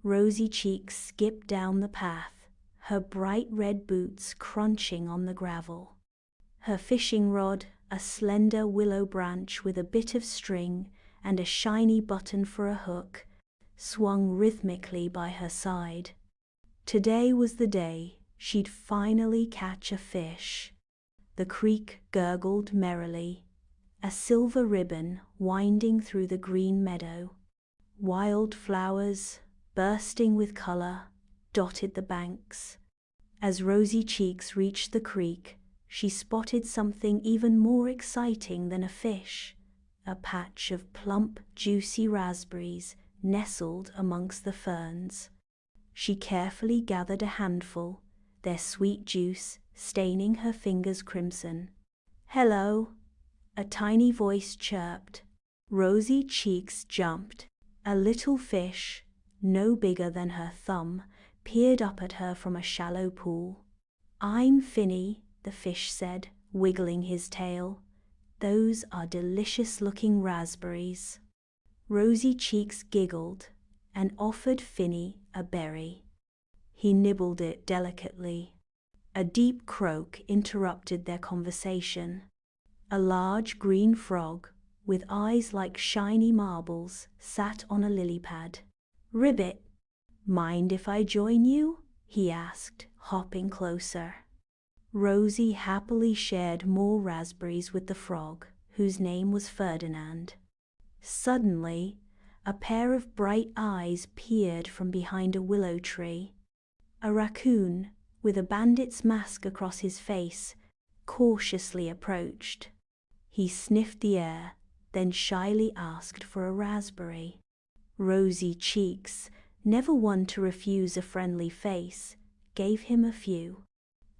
Rosy Cheeks skipped down the path, her bright red boots crunching on the gravel. Her fishing rod, a slender willow branch with a bit of string and a shiny button for a hook, swung rhythmically by her side. Today was the day she'd finally catch a fish. The creek gurgled merrily, a silver ribbon winding through the green meadow. Wild flowers, bursting with color, dotted the banks. As Rosy Cheeks reached the creek, she spotted something even more exciting than a fish, a patch of plump, juicy raspberries nestled amongst the ferns. She carefully gathered a handful, their sweet juice staining her fingers crimson. "Hello," a tiny voice chirped. Rosy Cheeks jumped. A little fish, no bigger than her thumb, peered up at her from a shallow pool. "I'm Finny," the fish said, wiggling his tail. "Those are delicious-looking raspberries." Rosy Cheeks giggled and offered Finny a berry. He nibbled it delicately. A deep croak interrupted their conversation. A large green frog, with eyes like shiny marbles, sat on a lily pad. "Ribbit, mind if I join you?" he asked, hopping closer. Rosy happily shared more raspberries with the frog, whose name was Ferdinand. Suddenly, a pair of bright eyes peered from behind a willow tree. A raccoon, with a bandit's mask across his face, cautiously approached. He sniffed the air, then shyly asked for a raspberry. Rosy Cheeks, never one to refuse a friendly face, gave him a few.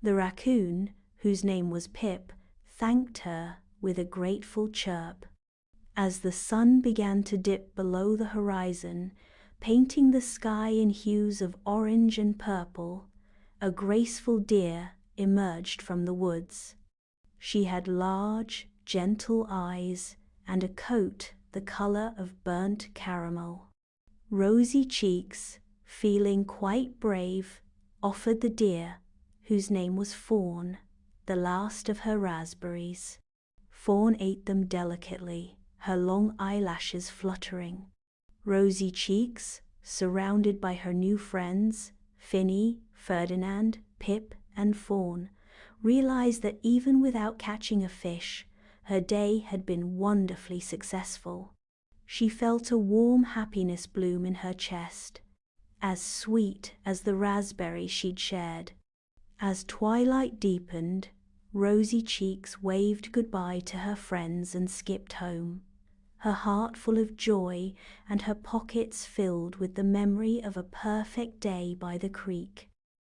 The raccoon, whose name was Pip, thanked her with a grateful chirp. As the sun began to dip below the horizon, painting the sky in hues of orange and purple, a graceful deer emerged from the woods. She had large, gentle eyes and a coat the color of burnt caramel. Rosy Cheeks, feeling quite brave, offered the deer, whose name was Fawn, the last of her raspberries. Fawn ate them delicately, her long eyelashes fluttering. Rosy Cheeks, surrounded by her new friends, Finny, Ferdinand, Pip, and Fawn, realized that even without catching a fish, her day had been wonderfully successful. She felt a warm happiness bloom in her chest, as sweet as the raspberry she'd shared. As twilight deepened, Rosy Cheeks waved goodbye to her friends and skipped home, her heart full of joy and her pockets filled with the memory of a perfect day by the creek.